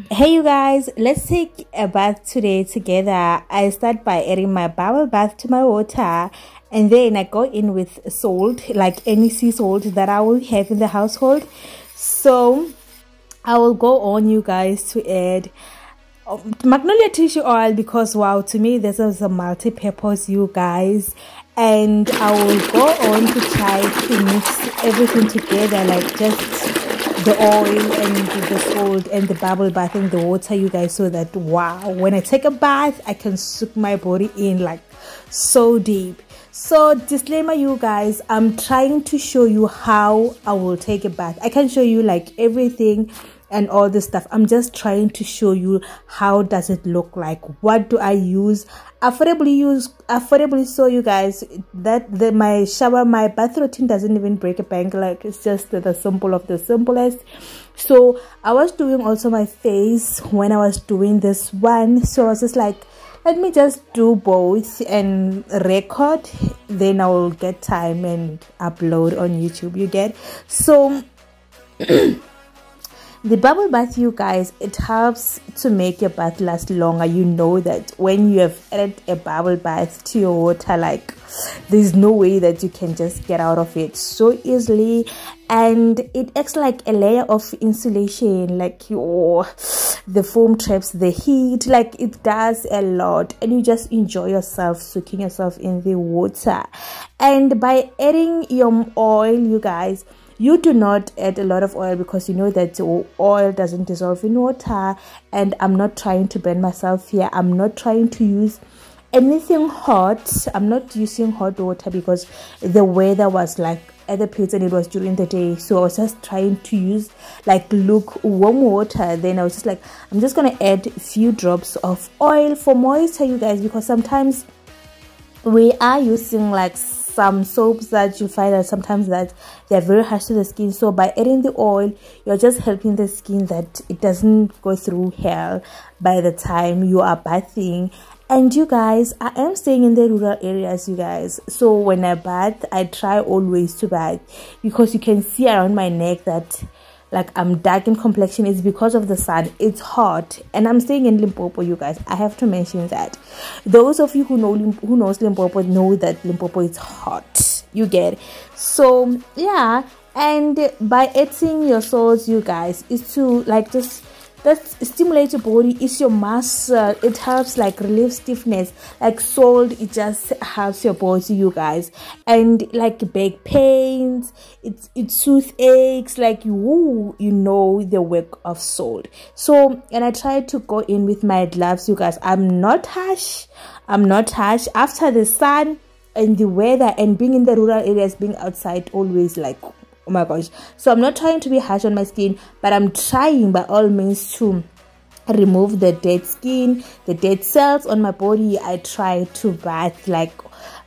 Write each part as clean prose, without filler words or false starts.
Hey you guys, let's take a bath today together. I start by adding my bubble bath to my water, and then I go in with salt, like any sea salt that I will have in the household. So I will go on, you guys, to add magnolia tissue oil, because wow, to me this is a multi-purpose, you guys. And I will go on to try to mix everything together, like just the oil and the salt and the bubble bath and the water, you guys, so that wow, when I take a bath I can soak my body in like so deep. So disclaimer, you guys, I'm trying to show you how I will take a bath. I can show you like everything and all this stuff. I'm just trying to show you how does it look like, what do I use affordably, so you guys, that my bath routine doesn't even break a bank. Like, it's just the simple of the simplest. So I was doing also my face when I was doing this one, so I was just like, let me just do both and record, then I will get time and upload on YouTube, you get. So the bubble bath, you guys, it helps to make your bath last longer. You know that when you have added a bubble bath to your water, like, there's no way that you can just get out of it so easily. And it acts like a layer of insulation, like the foam traps the heat, like it does a lot. And you just enjoy yourself soaking yourself in the water. And by adding your oil, you guys, you do not add a lot of oil, because you know that oil doesn't dissolve in water. And I'm not trying to burn myself here. I'm not trying to use anything hot. I'm not using hot water because the weather was like at the place and it was during the day. So I was just trying to use like lukewarm water. Then I was just like, I'm just gonna add a few drops of oil for moisture, you guys, because sometimes we are using like some soaps that you find that sometimes that they're very harsh to the skin. So by adding the oil, you're just helping the skin that it doesn't go through hell by the time you are bathing. And you guys, I am staying in the rural areas, you guys, so when I bath, I try always to bath, because you can see around my neck that like I'm dark in complexion. It's because of the sun. It's hot, and I'm staying in Limpopo, you guys. I have to mention that. Those of you who knows Limpopo know that Limpopo is hot, you get. So yeah, and by adding your salts, you guys, is to like just that stimulates your body. It's your muscle. It helps like relieve stiffness. Like salt, it just helps your body, you guys. And like back pains, it soothes aches. Like you know the work of salt. So, and I try to go in with my gloves, you guys. I'm not harsh after the sun and the weather and being in the rural areas, being outside always, like, oh my gosh. So I'm not trying to be harsh on my skin, but I'm trying by all means to remove the dead skin, the dead cells on my body. I try to bath, like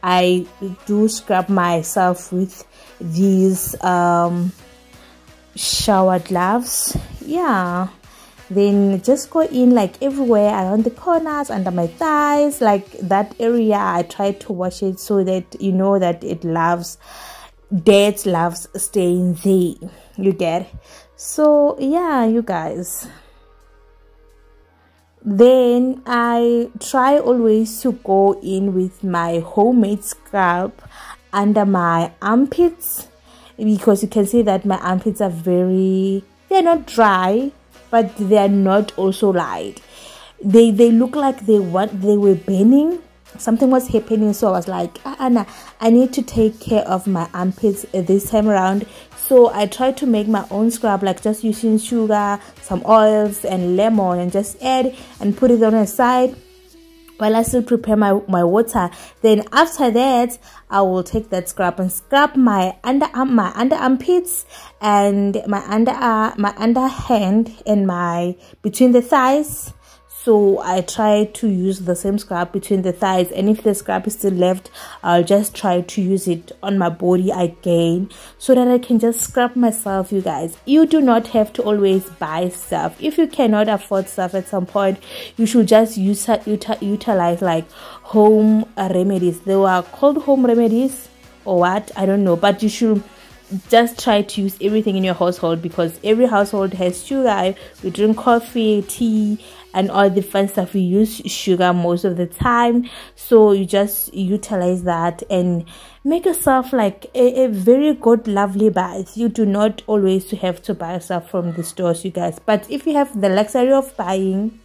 I do scrub myself with these shower gloves, yeah. Then just go in like everywhere, around the corners, under my thighs, like that area. I try to wash it so that you know that it loves staying there, you get. So yeah, you guys, then I try always to go in with my homemade scrub under my armpits, because you can see that my armpits are they're not dry, but they're not also light. They look like they were burning. Something was happening, so I was like, Anna, I need to take care of my armpits this time around. So I tried to make my own scrub, like just using sugar, some oils and lemon, and just add and put it on the side while I still prepare my water. Then after that, I will take that scrub and scrub my underarmpits and my underhand and my between the thighs. So I try to use the same scrub between the thighs, and if the scrub is still left, I'll just try to use it on my body again, so that I can just scrub myself, you guys. You do not have to always buy stuff. If you cannot afford stuff at some point, you should just utilize like home remedies. They were called home remedies or what, I don't know, but you should just try to use everything in your household, because every household has sugar. We drink coffee, tea, and all the fun stuff. We use sugar most of the time, so you just utilize that and make yourself like a very good, lovely bath. You do not always have to buy stuff from the stores, you guys, but if you have the luxury of buying,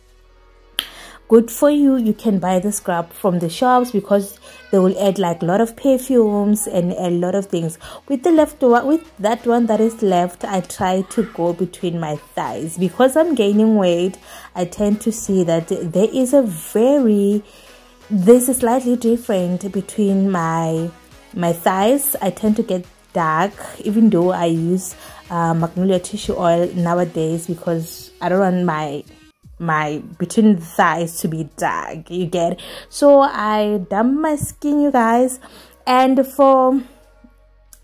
good for you. You can buy the scrub from the shops, because they will add like a lot of perfumes and a lot of things. With the leftover, with that one that is left, I try to go between my thighs, because I'm gaining weight. I tend to see that there's a slightly different between my thighs. I tend to get dark, even though I use magnolia tissue oil nowadays, because I don't want my between the thighs to be dark, you get. So I dump my skin, you guys. And for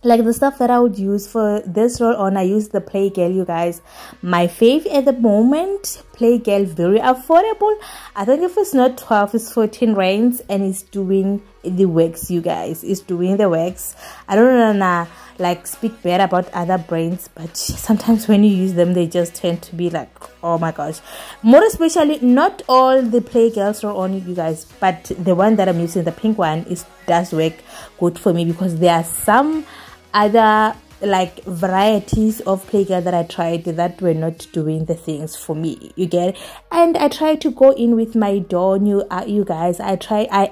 like the stuff that I would use for this roll on, I use the Play Girl, you guys. My fave at the moment, Play Girl, very affordable. I think if it's not 12, it's 14 rands, and it's doing the wax, you guys. It's doing the wax. I don't know, like speak bad about other brands, but sometimes when you use them, they just tend to be like, oh my gosh. More especially, not all the Play Girls are on, you guys, but the one that I'm using, the pink one, does work good for me, because there are some other like varieties of Play Girl that I tried that were not doing the things for me, you get. And I try to go in with my Dawn, you guys. I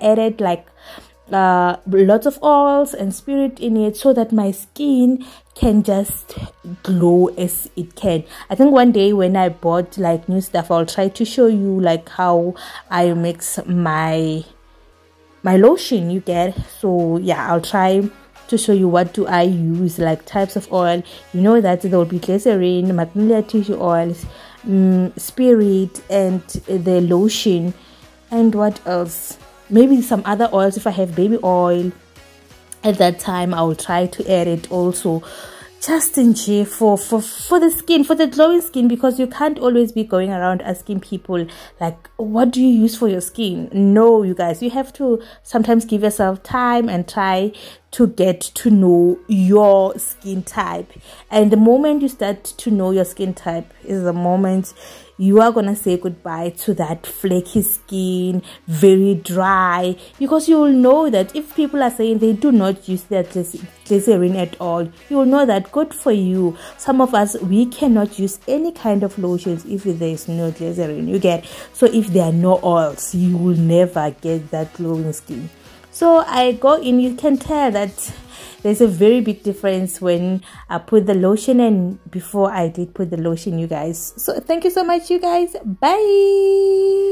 added like lots of oils and spirit in it, so that my skin can just glow as it can. I think one day when I bought like new stuff, I'll try to show you like how I mix my lotion, you get. So yeah, I'll try to show you what do I use, like types of oil. You know that there will be glycerin, magnolia tissue oils, spirit, and the lotion, and what else, maybe some other oils. If I have baby oil at that time, I will try to add it also, just in G for the skin, for the glowing skin, because you can't always be going around asking people like, what do you use for your skin? No, you guys, you have to sometimes give yourself time and try to get to know your skin type. And the moment you start to know your skin type is the moment you are gonna say goodbye to that flaky skin, very dry, because you will know that if people are saying they do not use their glycerin at all, you will know that good for you. Some of us, we cannot use any kind of lotions if there is no glycerin, you get. So if there are no oils, you will never get that glowing skin. So I go in, you can tell that there's a very big difference when I put the lotion and before I did put the lotion, you guys. So thank you so much, you guys. Bye.